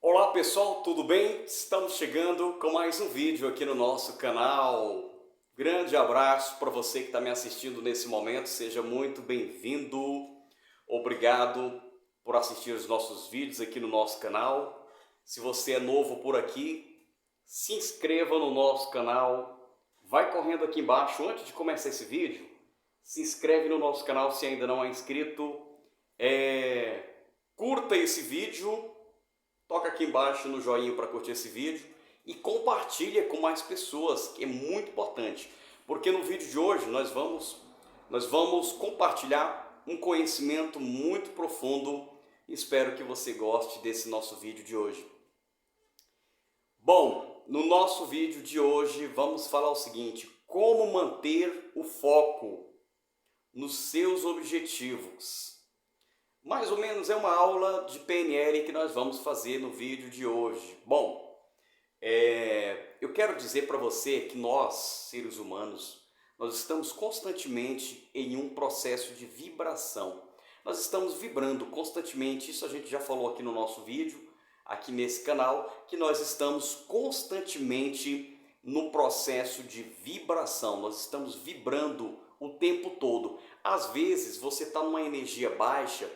Olá pessoal, tudo bem? Estamos chegando com mais um vídeo aqui no nosso canal. Grande abraço para você que está me assistindo nesse momento, seja muito bem-vindo. Obrigado por assistir os nossos vídeos aqui no nosso canal. Se você é novo por aqui, se inscreva no nosso canal. Vai correndo aqui embaixo, antes de começar esse vídeo, se inscreve no nosso canal se ainda não é inscrito. Curta esse vídeo. Toca aqui embaixo no joinha para curtir esse vídeo e compartilha com mais pessoas, que é muito importante. Porque no vídeo de hoje nós vamos compartilhar um conhecimento muito profundo. Espero que você goste desse nosso vídeo de hoje. Bom, no nosso vídeo de hoje vamos falar o seguinte: como manter o foco nos seus objetivos. Mais ou menos é uma aula de PNL que nós vamos fazer no vídeo de hoje. Bom, eu quero dizer para você que nós, seres humanos, nós estamos constantemente em um processo de vibração. Nós estamos vibrando constantemente, isso a gente já falou aqui no nosso vídeo, aqui nesse canal, que nós estamos constantemente no processo de vibração. Nós estamos vibrando o tempo todo. Às vezes você está numa energia baixa,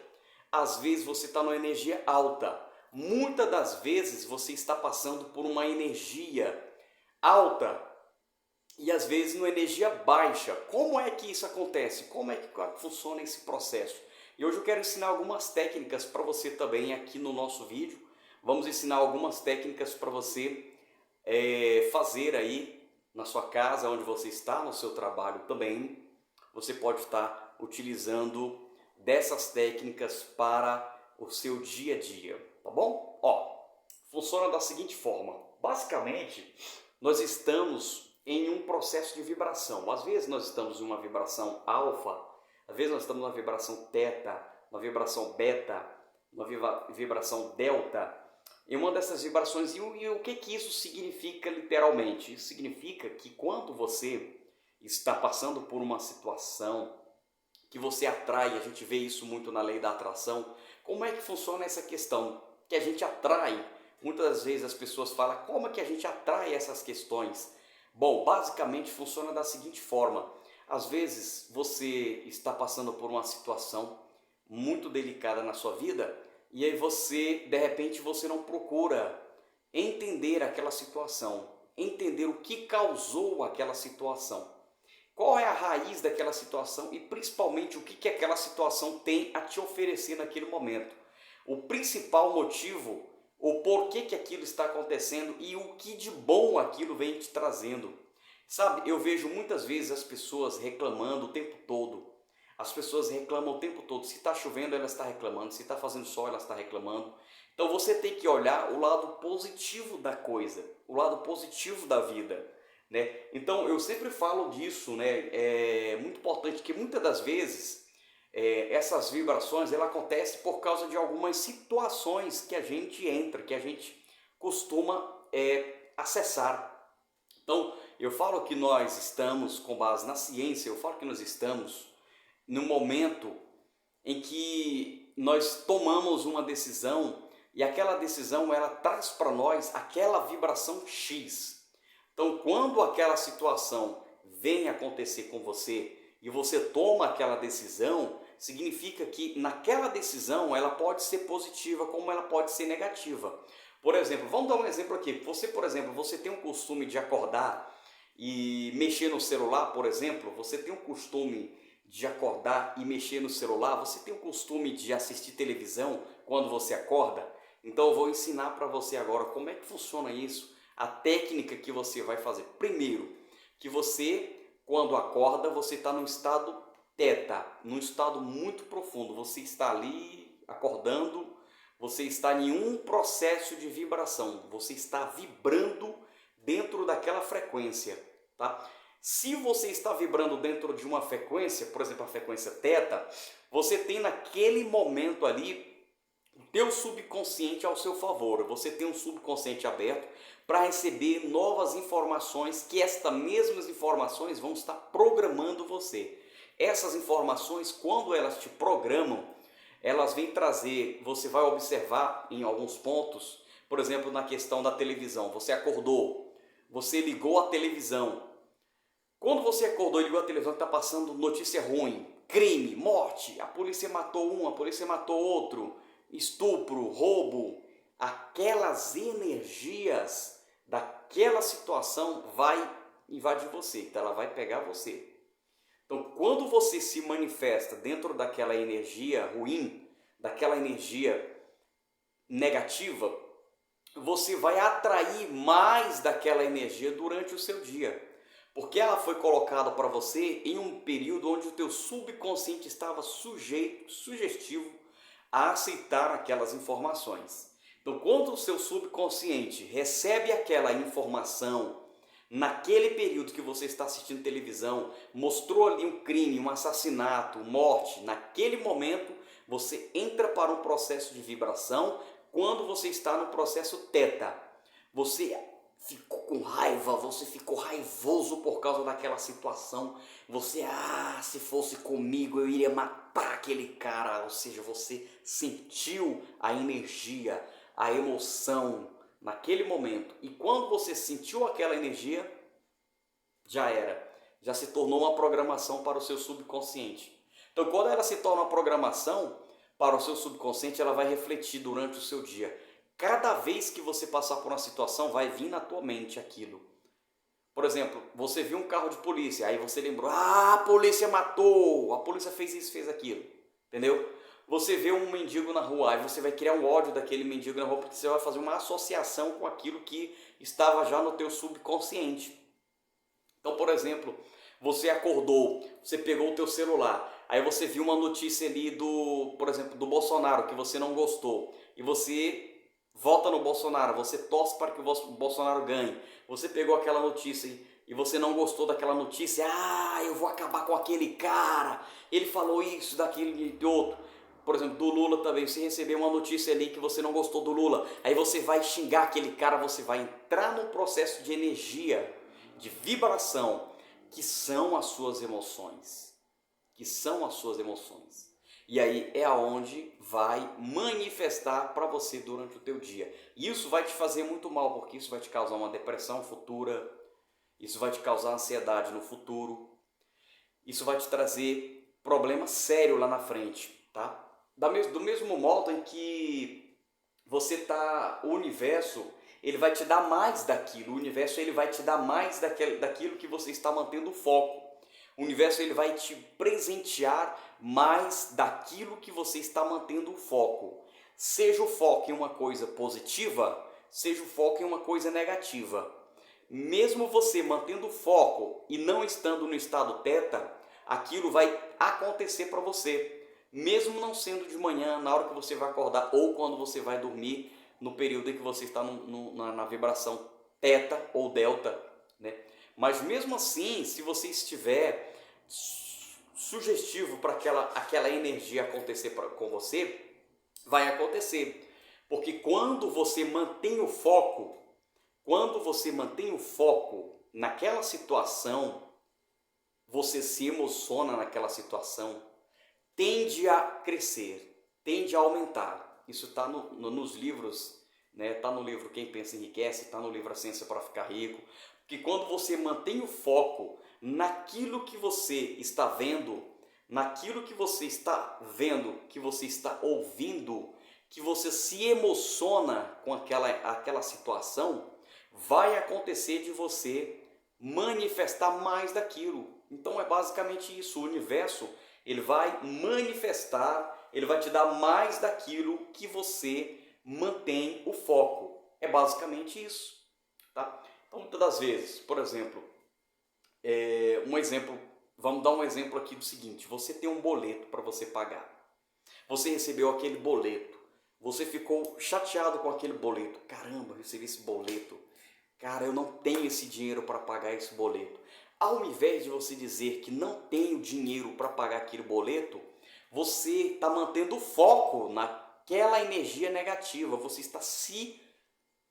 às vezes você está numa energia alta. Muitas das vezes você está passando por uma energia alta e às vezes numa energia baixa. Como é que isso acontece? Como é que funciona esse processo? E hoje eu quero ensinar algumas técnicas para você também aqui no nosso vídeo. Vamos ensinar algumas técnicas para você fazer aí na sua casa, onde você está, no seu trabalho também. Você pode estar utilizando dessas técnicas para o seu dia a dia, tá bom? Funciona da seguinte forma: basicamente nós estamos em um processo de vibração. Às vezes nós estamos em uma vibração alfa, às vezes nós estamos numa vibração teta, uma vibração beta, uma vibração delta, em uma dessas vibrações. E o que isso significa literalmente? Isso significa que quando você está passando por uma situação que você atrai, a gente vê isso muito na lei da atração. Como é que funciona essa questão? Que a gente atrai, muitas vezes as pessoas falam, como é que a gente atrai essas questões? Bom, basicamente funciona da seguinte forma: às vezes você está passando por uma situação muito delicada na sua vida e aí de repente você não procura entender aquela situação, entender o que causou aquela situação. Qual é a raiz daquela situação e principalmente o que aquela situação tem a te oferecer naquele momento. O principal motivo, o porquê que aquilo está acontecendo e o que de bom aquilo vem te trazendo. Sabe, eu vejo muitas vezes as pessoas reclamando o tempo todo. As pessoas reclamam o tempo todo. Se está chovendo, ela está reclamando. Se está fazendo sol, ela está reclamando. Então você tem que olhar o lado positivo da coisa, o lado positivo da vida. Então eu sempre falo disso, é muito importante que muitas das vezes essas vibrações acontecem por causa de algumas situações que a gente entra, que a gente costuma acessar. Então eu falo que nós estamos, com base na ciência, eu falo que nós estamos num momento em que nós tomamos uma decisão e aquela decisão ela traz para nós aquela vibração X. Então, quando aquela situação vem acontecer com você e você toma aquela decisão, significa que naquela decisão ela pode ser positiva como ela pode ser negativa. Por exemplo, vamos dar um exemplo aqui. Você, por exemplo, você tem um costume de acordar e mexer no celular, por exemplo. Você tem um costume de acordar e mexer no celular. Você tem o costume de assistir televisão quando você acorda. Então eu vou ensinar para você agora como é que funciona isso. A técnica que você vai fazer. Primeiro, que você, quando acorda, você está num estado teta, num estado muito profundo. Você está ali acordando, você está em um processo de vibração. Você está vibrando dentro daquela frequência, tá? Se você está vibrando dentro de uma frequência, por exemplo, a frequência teta, você tem naquele momento ali o teu subconsciente ao seu favor. Você tem um subconsciente aberto para receber novas informações, que estas mesmas informações vão estar programando você. Essas informações, quando elas te programam, elas vêm trazer, você vai observar em alguns pontos, Por exemplo, na questão da televisão, você acordou, você ligou a televisão. Quando você acordou e ligou a televisão, está passando notícia ruim, crime, morte, a polícia matou um, a polícia matou outro, estupro, roubo, aquelas energias daquela situação vai invadir você, então ela vai pegar você. Então, quando você se manifesta dentro daquela energia ruim, daquela energia negativa, você vai atrair mais daquela energia durante o seu dia. Porque ela foi colocada para você em um período onde o teu subconsciente estava sugestivo a aceitar aquelas informações. Então, quando o seu subconsciente recebe aquela informação, naquele período que você está assistindo televisão, mostrou ali um crime, um assassinato, morte, naquele momento você entra para um processo de vibração. Quando você está no processo teta, você ficou com raiva, você ficou raivoso por causa daquela situação, você, se fosse comigo eu iria matar aquele cara, ou seja, você sentiu a energia, a emoção naquele momento, e quando você sentiu aquela energia, já era, já se tornou uma programação para o seu subconsciente. Então, quando ela se torna uma programação para o seu subconsciente, ela vai refletir durante o seu dia. Cada vez que você passar por uma situação, vai vir na tua mente aquilo. Por exemplo, você viu um carro de polícia, aí você lembrou, a polícia matou, a polícia fez isso, fez aquilo, entendeu? Você vê um mendigo na rua, aí você vai criar um ódio daquele mendigo na rua, porque você vai fazer uma associação com aquilo que estava já no teu subconsciente. Então, por exemplo, você acordou, você pegou o teu celular, aí você viu uma notícia ali por exemplo, do Bolsonaro, que você não gostou, e você vota no Bolsonaro, você torce para que o Bolsonaro ganhe. Você pegou aquela notícia e você não gostou daquela notícia, eu vou acabar com aquele cara, ele falou isso, daquele e outro. Por exemplo, do Lula também, você recebeu uma notícia ali que você não gostou do Lula, aí você vai xingar aquele cara, você vai entrar num processo de energia, de vibração, que são as suas emoções. Que são as suas emoções. E aí é aonde vai manifestar para você durante o teu dia. Isso vai te fazer muito mal, porque isso vai te causar uma depressão futura, isso vai te causar ansiedade no futuro, isso vai te trazer problema sério lá na frente, tá? Do mesmo modo em que você tá, o universo, ele vai te dar mais daquilo, o universo ele vai te dar mais daquilo que você está mantendo o foco. O universo ele vai te presentear mais daquilo que você está mantendo o foco. Seja o foco em uma coisa positiva, seja o foco em uma coisa negativa. Mesmo você mantendo o foco e não estando no estado teta, aquilo vai acontecer para você. Mesmo não sendo de manhã, na hora que você vai acordar ou quando você vai dormir, no período em que você está na vibração teta ou delta, né? Mas mesmo assim, se você estiver sugestivo para aquela energia acontecer com você, vai acontecer. Porque quando você mantém o foco, naquela situação, você se emociona naquela situação, tende a crescer, tende a aumentar. Isso está nos livros, né? Está no livro Quem Pensa Enriquece, está no livro A Ciência para Ficar Rico. Que quando você mantém o foco naquilo que você está vendo, que você está ouvindo, que você se emociona com aquela situação, vai acontecer de você manifestar mais daquilo. Então é basicamente isso, o universo ele vai manifestar, ele vai te dar mais daquilo que você mantém o foco. É basicamente isso, tá? Então, muitas das vezes, por exemplo, vamos dar um exemplo aqui do seguinte: você tem um boleto para você pagar. Você recebeu aquele boleto, você ficou chateado com aquele boleto. Caramba, eu recebi esse boleto. Cara, eu não tenho esse dinheiro para pagar esse boleto. Ao invés de você dizer que não tenho dinheiro para pagar aquele boleto, você está mantendo o foco naquela energia negativa. Você está se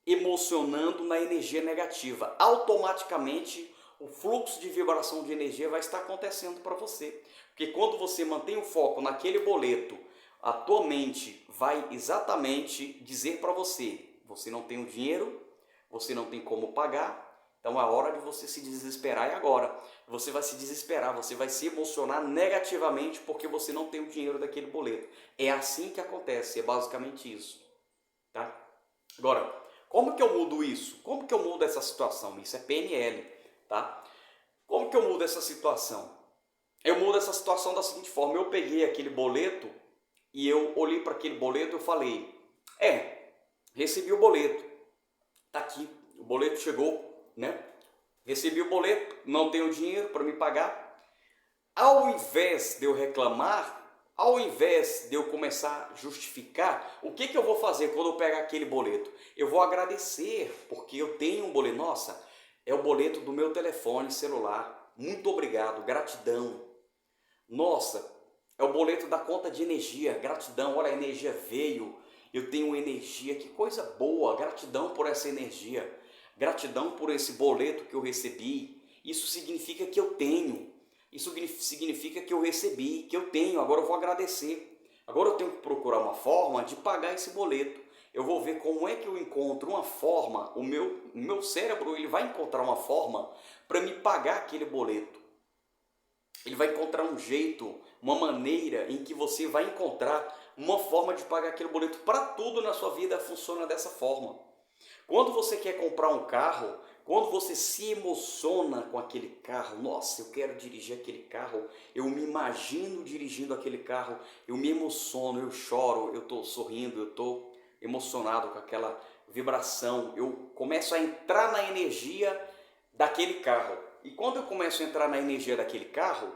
emocionando na energia negativa. Automaticamente o fluxo de vibração de energia vai estar acontecendo para você. Porque quando você mantém o foco naquele boleto, a tua mente vai exatamente dizer para você: Você não tem o dinheiro, você não tem como pagar, então a hora de você se desesperar é agora. Você vai se desesperar, você vai se emocionar negativamente porque você não tem o dinheiro daquele boleto. É assim que acontece, é basicamente isso, tá? Agora, como que eu mudo isso? Como que eu mudo essa situação? Isso é PNL, tá? Como que eu mudo essa situação? Eu mudo essa situação da seguinte forma: eu peguei aquele boleto e eu olhei para aquele boleto e falei, recebi o boleto, tá aqui, o boleto chegou, né? Recebi o boleto, não tenho dinheiro para me pagar. Ao invés de eu reclamar, ao invés de eu começar a justificar, o que eu vou fazer quando eu pegar aquele boleto? Eu vou agradecer, porque eu tenho um boleto. Nossa, é o boleto do meu telefone celular. Muito obrigado, gratidão. Nossa, é o boleto da conta de energia, gratidão. Olha, a energia veio, eu tenho energia, que coisa boa, gratidão por essa energia. Gratidão por esse boleto que eu recebi. Isso significa que eu tenho. Isso significa que eu recebi, que eu tenho. Agora eu vou agradecer. Agora eu tenho que procurar uma forma de pagar esse boleto. Eu vou ver como é que eu encontro uma forma. O meu cérebro ele vai encontrar uma forma para me pagar aquele boleto. Ele vai encontrar um jeito, uma maneira em que você vai encontrar uma forma de pagar aquele boleto. Para tudo na sua vida funciona dessa forma. Quando você quer comprar um carro, quando você se emociona com aquele carro, nossa, eu quero dirigir aquele carro, eu me imagino dirigindo aquele carro, eu me emociono, eu choro, eu estou sorrindo, eu estou emocionado com aquela vibração, eu começo a entrar na energia daquele carro. E quando eu começo a entrar na energia daquele carro,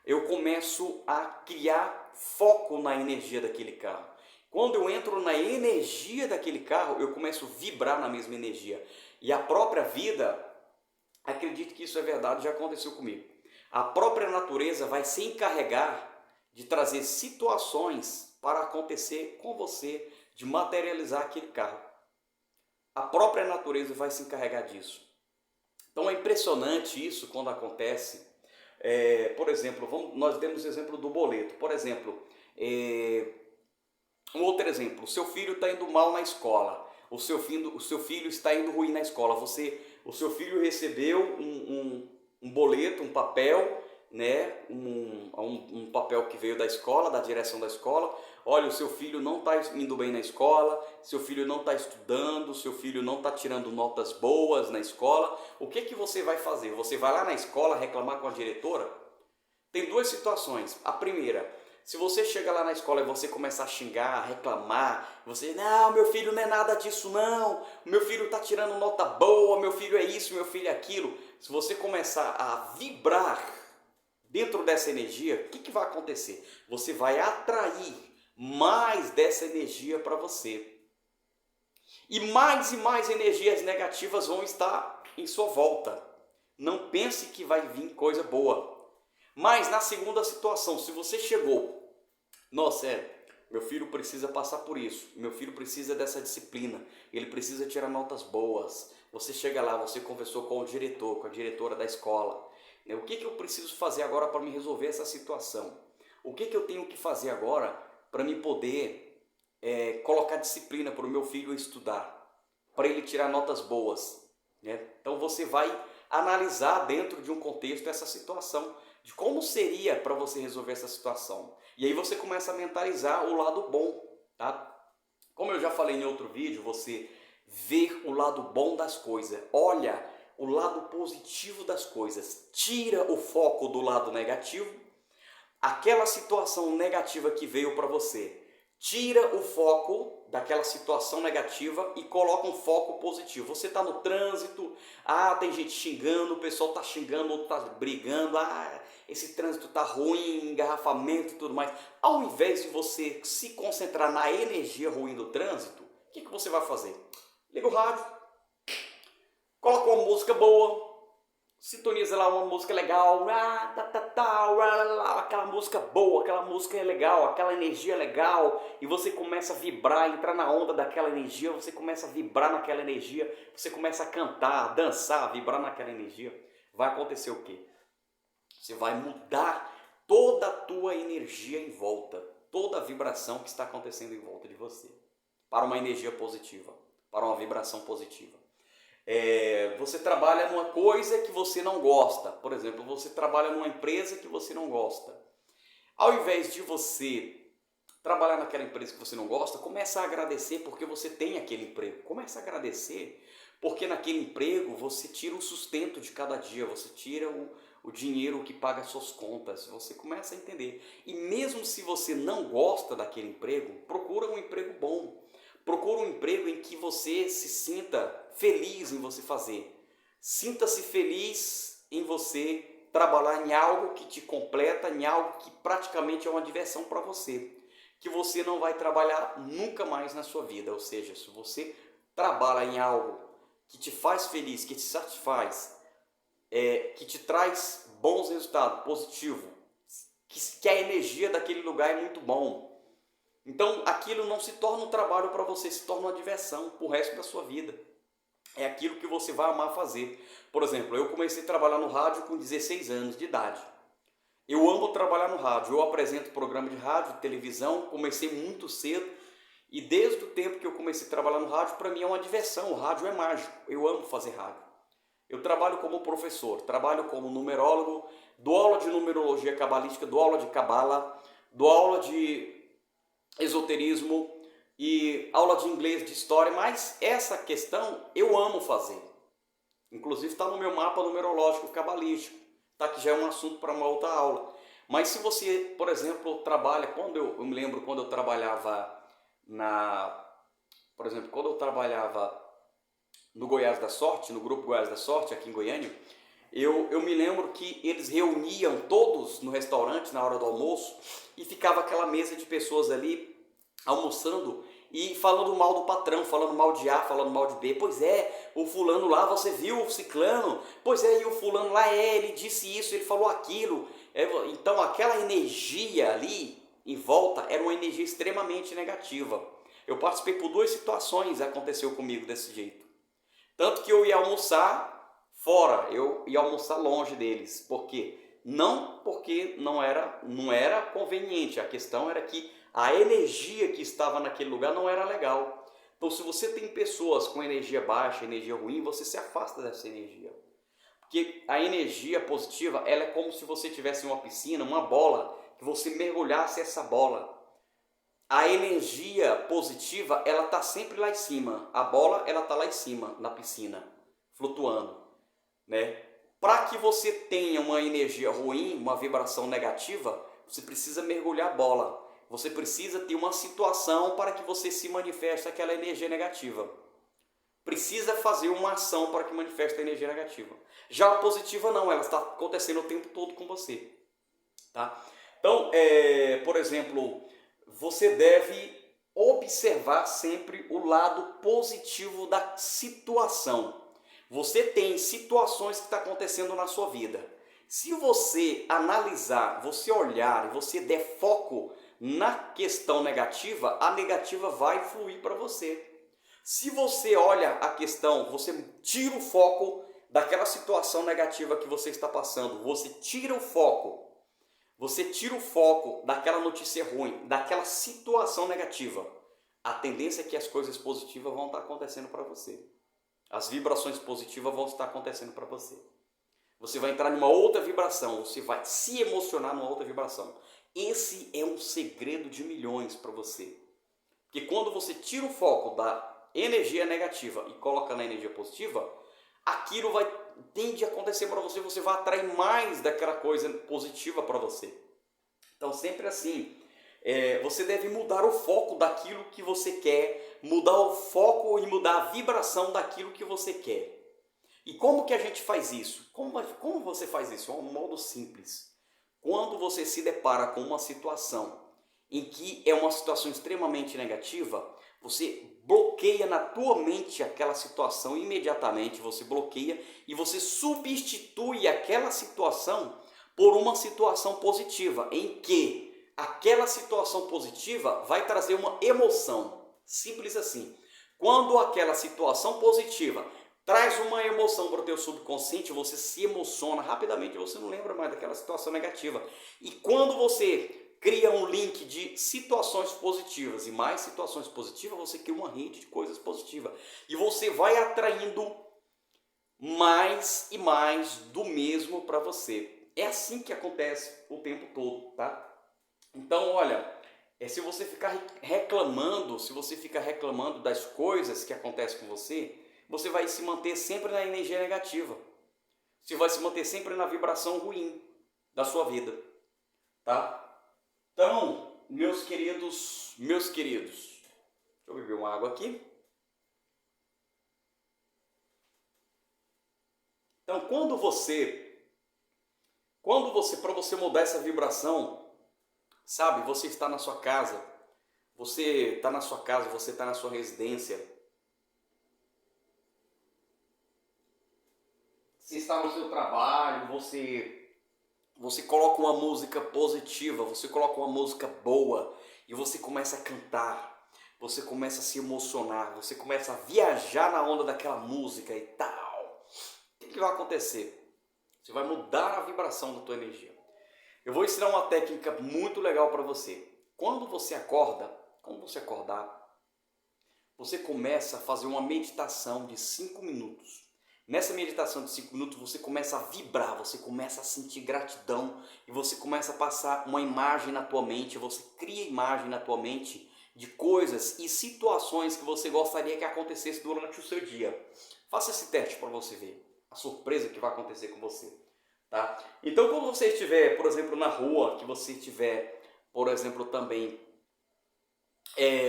eu começo a criar foco na energia daquele carro. Quando eu entro na energia daquele carro, eu começo a vibrar na mesma energia. E a própria vida, acredito que isso é verdade, já aconteceu comigo. A própria natureza vai se encarregar de trazer situações para acontecer com você, de materializar aquele carro. A própria natureza vai se encarregar disso. Então é impressionante isso quando acontece. Por exemplo, nós demos o exemplo do boleto. Por exemplo, um outro exemplo, o seu filho está indo mal na escola, o seu filho está indo ruim na escola, o seu filho recebeu um boleto, um papel, né? Um papel que veio da escola, da direção da escola. Olha, o seu filho não está indo bem na escola, seu filho não está estudando, seu filho não está tirando notas boas na escola. O que você vai fazer? Você vai lá na escola reclamar com a diretora? Tem duas situações. A primeira, se você chega lá na escola e você começar a xingar, a reclamar, você, não, meu filho não é nada disso não, meu filho está tirando nota boa, meu filho é isso, meu filho é aquilo. Se você começar a vibrar dentro dessa energia, o que vai acontecer? Você vai atrair mais dessa energia para você. E mais energias negativas vão estar em sua volta. Não pense que vai vir coisa boa. Mas na segunda situação, se você chegou, nossa, meu filho precisa passar por isso, meu filho precisa dessa disciplina, ele precisa tirar notas boas. Você chega lá, você conversou com o diretor, com a diretora da escola. O que eu preciso fazer agora para me resolver essa situação? O que eu tenho que fazer agora para me poder colocar disciplina para o meu filho estudar, para ele tirar notas boas? Então você vai analisar dentro de um contexto essa situação, de como seria para você resolver essa situação. E aí você começa a mentalizar o lado bom, tá? Como eu já falei em outro vídeo, você ver o lado bom das coisas, olha o lado positivo das coisas, tira o foco do lado negativo, aquela situação negativa que veio para você, tira o foco daquela situação negativa e coloca um foco positivo. Você está no trânsito, tem gente xingando, o pessoal está xingando, outro está brigando, esse trânsito está ruim, engarrafamento e tudo mais. Ao invés de você se concentrar na energia ruim do trânsito, o que você vai fazer? Liga o rádio, coloca uma música boa, sintoniza lá uma música legal, aquela música boa, aquela música é legal, aquela energia é legal, e você começa a vibrar, entrar na onda daquela energia, você começa a vibrar naquela energia, você começa a cantar, dançar, vibrar naquela energia. Vai acontecer o quê? Você vai mudar toda a tua energia em volta, toda a vibração que está acontecendo em volta de você, para uma energia positiva, para uma vibração positiva. Você trabalha numa coisa que você não gosta. Por exemplo, você trabalha numa empresa que você não gosta. Ao invés de você trabalhar naquela empresa que você não gosta, começa a agradecer porque você tem aquele emprego. Começa a agradecer porque naquele emprego você tira o sustento de cada dia, você tira o dinheiro que paga as suas contas, você começa a entender. E mesmo se você não gosta daquele emprego, procura um emprego bom. Procura um emprego em que você se sinta feliz em você fazer. Sinta-se feliz em você trabalhar em algo que te completa, em algo que praticamente é uma diversão para você. Que você não vai trabalhar nunca mais na sua vida. Ou seja, se você trabalha em algo que te faz feliz, que te satisfaz, que te traz bons resultados, positivo, que a energia daquele lugar é muito bom. Então aquilo não se torna um trabalho para você, se torna uma diversão para o resto da sua vida. É aquilo que você vai amar fazer. Por exemplo, eu comecei a trabalhar no rádio com 16 anos de idade. Eu amo trabalhar no rádio, eu apresento programa de rádio, televisão, comecei muito cedo. E desde o tempo que eu comecei a trabalhar no rádio, para mim é uma diversão, o rádio é mágico, eu amo fazer rádio. Eu trabalho como professor, trabalho como numerólogo, dou aula de numerologia cabalística, dou aula de cabala, dou aula de esoterismo e aula de inglês, de história, mas essa questão eu amo fazer. Inclusive está no meu mapa numerológico cabalístico, tá? Que já é um assunto para uma outra aula. Mas se você, por exemplo, trabalha, eu me lembro quando eu trabalhava por exemplo, quando eu trabalhava no Goiás da Sorte, no grupo Goiás da Sorte, aqui em Goiânia, eu me lembro que eles reuniam todos no restaurante na hora do almoço e ficava aquela mesa de pessoas ali almoçando e falando mal do patrão, falando mal de A, falando mal de B. Pois é, o fulano lá, você viu o ciclano? Pois é, e o fulano lá, ele disse isso, ele falou aquilo. Então aquela energia ali em volta era uma energia extremamente negativa. Eu participei por 2 situações, aconteceu comigo desse jeito. Tanto que eu ia almoçar fora, eu ia almoçar longe deles. Por quê? Não porque não era conveniente, a questão era que a energia que estava naquele lugar não era legal. Então se você tem pessoas com energia baixa, energia ruim, você se afasta dessa energia. Porque a energia positiva, ela é como se você tivesse uma piscina, uma bola, que você mergulhasse essa bola. A energia positiva, ela está sempre lá em cima. A bola, ela está lá em cima, na piscina, flutuando, né? Para que você tenha uma energia ruim, uma vibração negativa, você precisa mergulhar a bola. Você precisa ter uma situação para que você se manifeste aquela energia negativa. Precisa fazer uma ação para que manifeste a energia negativa. Já a positiva não, ela está acontecendo o tempo todo com você. Tá? Então, por exemplo, você deve observar sempre o lado positivo da situação. Você tem situações que estão acontecendo na sua vida. Se você analisar, você olhar e você der foco na questão negativa, a negativa vai fluir para você. Se você olha a questão, você tira o foco daquela situação negativa que você está passando, você tira o foco daquela notícia ruim, daquela situação negativa, a tendência é que as coisas positivas vão estar acontecendo para você. As vibrações positivas vão estar acontecendo para você. Você vai entrar numa outra vibração, você vai se emocionar numa outra vibração. Esse é um segredo de milhões para você. Porque quando você tira o foco da energia negativa e coloca na energia positiva, aquilo tende a acontecer para você, você vai atrair mais daquela coisa positiva para você. Então sempre assim, você deve mudar o foco daquilo que você quer, mudar o foco e mudar a vibração daquilo que você quer. E como que a gente faz isso? Como você faz isso? É um modo simples. Quando você se depara com uma situação em que é uma situação extremamente negativa, você bloqueia na tua mente aquela situação imediatamente, você bloqueia e você substitui aquela situação por uma situação positiva, em que aquela situação positiva vai trazer uma emoção. Simples assim. Quando aquela situação positiva traz uma emoção para o teu subconsciente, você se emociona rapidamente, você não lembra mais daquela situação negativa. E quando você cria um link de situações positivas, e mais situações positivas, você cria uma rede de coisas positivas. E você vai atraindo mais e mais do mesmo para você. É assim que acontece o tempo todo, tá? Então, olha, se você ficar reclamando, se você ficar reclamando das coisas que acontecem com você, você vai se manter sempre na energia negativa. Você vai se manter sempre na vibração ruim da sua vida, tá? Então, meus queridos, deixa eu beber uma água aqui. Então, para você mudar essa vibração, sabe, você está na sua casa, você está na sua residência, você está no seu trabalho, você coloca uma música positiva, você coloca uma música boa e você começa a cantar, você começa a se emocionar, você começa a viajar na onda daquela música e tal. O que vai acontecer? Você vai mudar a vibração da tua energia. Eu vou ensinar uma técnica muito legal para você. Quando você acordar, você começa a fazer uma meditação de 5 minutos. Nessa meditação de 5 minutos você começa a vibrar, você começa a sentir gratidão e você começa a passar uma imagem na tua mente, você cria imagem na tua mente de coisas e situações que você gostaria que acontecesse durante o seu dia. Faça esse teste para você ver a surpresa que vai acontecer com você, tá? Então, quando você estiver, por exemplo, na rua, que você estiver, por exemplo, também,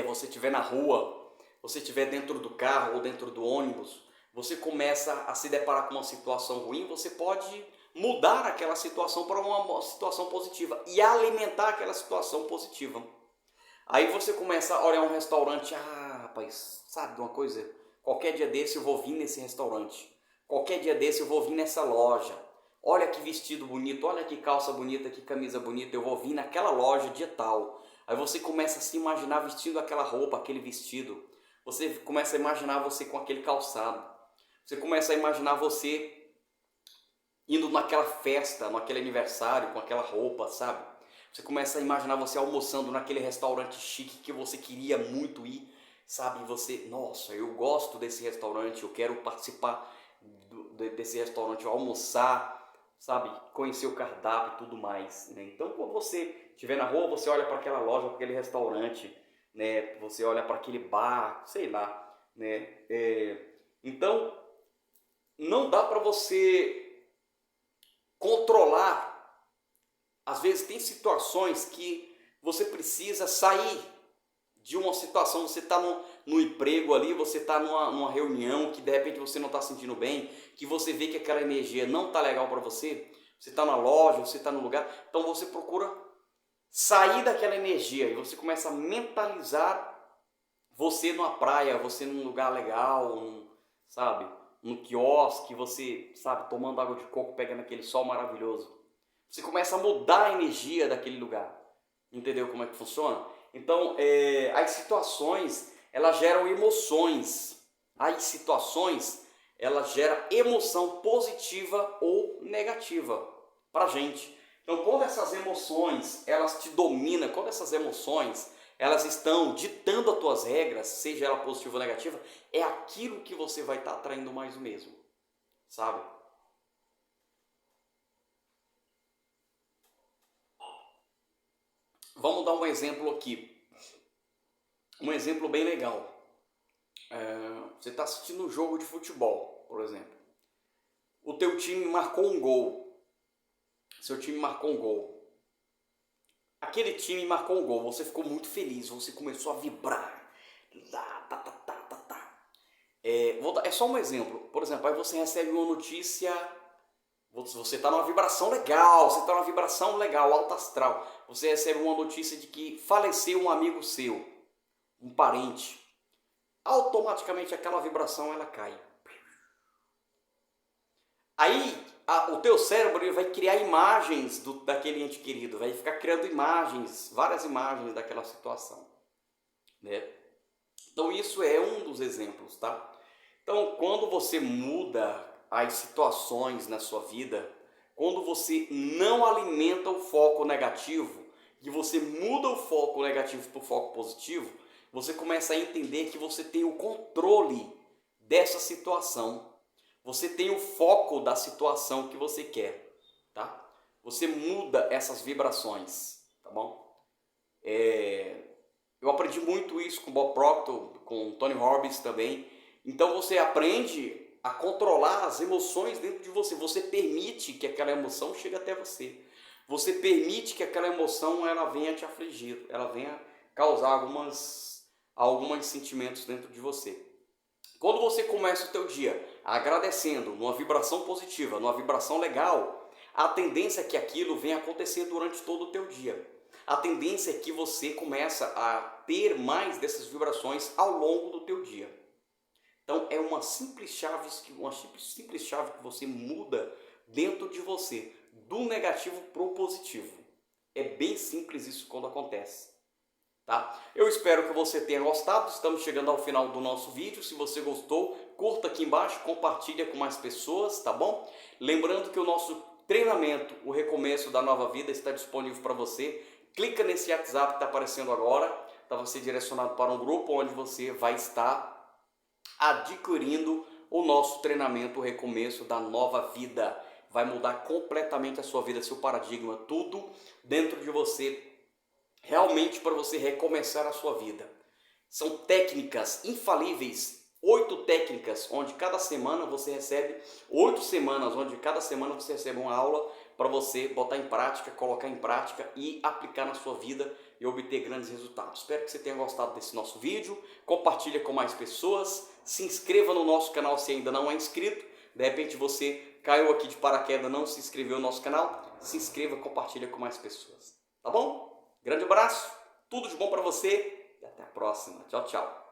você estiver na rua, você estiver dentro do carro ou dentro do ônibus, você começa a se deparar com uma situação ruim, você pode mudar aquela situação para uma situação positiva e alimentar aquela situação positiva. Aí você começa a olhar um restaurante, rapaz, sabe de uma coisa? Qualquer dia desse eu vou vir nesse restaurante. Qualquer dia desse eu vou vir nessa loja. Olha que vestido bonito, olha que calça bonita, que camisa bonita, eu vou vir naquela loja dia tal. Aí você começa a se imaginar vestindo aquela roupa, aquele vestido. Você começa a imaginar você com aquele calçado. Você começa a imaginar você indo naquela festa, naquele aniversário, com aquela roupa, sabe? Você começa a imaginar você almoçando naquele restaurante chique que você queria muito ir, sabe? E você, nossa, eu gosto desse restaurante, eu quero participar desse restaurante, almoçar, sabe? Conhecer o cardápio e tudo mais, né? Então, quando você estiver na rua, você olha para aquela loja, para aquele restaurante, né? Você olha para aquele bar, sei lá, né? Então, não dá para você controlar. Às vezes tem situações que você precisa sair de uma situação, você está no emprego ali, você está numa reunião que de repente você não está sentindo bem, que você vê que aquela energia não está legal para você, você está na loja, você está no lugar, então você procura sair daquela energia e você começa a mentalizar você numa praia, você num lugar legal, sabe, num quiosque, você, sabe, tomando água de coco, pegando aquele sol maravilhoso. Você começa a mudar a energia daquele lugar. Entendeu como é que funciona? Então, as situações, elas geram emoções. As situações, elas geram emoção positiva ou negativa pra gente. Então, quando essas emoções, elas te dominam, quando essas emoções, elas estão ditando as tuas regras, seja ela positiva ou negativa, é aquilo que você vai estar atraindo mais o mesmo, sabe? Vamos dar um exemplo aqui. Um exemplo bem legal. Você está assistindo um jogo de futebol, por exemplo. O teu time marcou um gol. Seu time marcou um gol. Aquele time marcou um gol. Você ficou muito feliz. Você começou a vibrar. É só um exemplo. Por exemplo, aí você recebe uma notícia. Você está numa vibração legal. Você está numa vibração legal, alta astral. Você recebe uma notícia de que faleceu um amigo seu, um parente. Automaticamente aquela vibração ela cai. Aí o teu cérebro ele vai criar imagens daquele ente querido, vai ficar criando imagens, várias imagens daquela situação, né? Então isso é um dos exemplos, tá? Então quando você muda as situações na sua vida, quando você não alimenta o foco negativo, que você muda o foco negativo para o foco positivo, você começa a entender que você tem o controle dessa situação. Você tem o foco da situação que você quer, tá? Você muda essas vibrações, tá bom? Eu aprendi muito isso com Bob Proctor, com Tony Robbins também. Então você aprende a controlar as emoções dentro de você. Você permite que aquela emoção chegue até você. Você permite que aquela emoção ela venha te afligir, ela venha causar alguns sentimentos dentro de você. Quando você começa o teu dia agradecendo, numa vibração positiva, numa vibração legal, a tendência é que aquilo venha acontecer durante todo o teu dia. A tendência é que você começa a ter mais dessas vibrações ao longo do teu dia. Então é uma simples chave que você muda dentro de você, do negativo para o positivo. É bem simples isso quando acontece. Tá? Eu espero que você tenha gostado, estamos chegando ao final do nosso vídeo. Se você gostou, curta aqui embaixo, compartilha com mais pessoas, tá bom? Lembrando que o nosso treinamento, o Recomeço da Nova Vida, está disponível para você. Clica nesse WhatsApp que está aparecendo agora, para você direcionado para um grupo onde você vai estar adquirindo o nosso treinamento, o Recomeço da Nova Vida. Vai mudar completamente a sua vida, seu paradigma, tudo dentro de você, realmente para você recomeçar a sua vida. São técnicas infalíveis, 8 técnicas, onde cada semana você recebe 8 semanas, onde cada semana você recebe uma aula para você botar em prática, colocar em prática e aplicar na sua vida e obter grandes resultados. Espero que você tenha gostado desse nosso vídeo, compartilha com mais pessoas, se inscreva no nosso canal se ainda não é inscrito. De repente você caiu aqui de paraquedas, não se inscreveu no nosso canal, se inscreva, compartilha com mais pessoas. Tá bom? Grande abraço, tudo de bom para você e até a próxima. Tchau, tchau.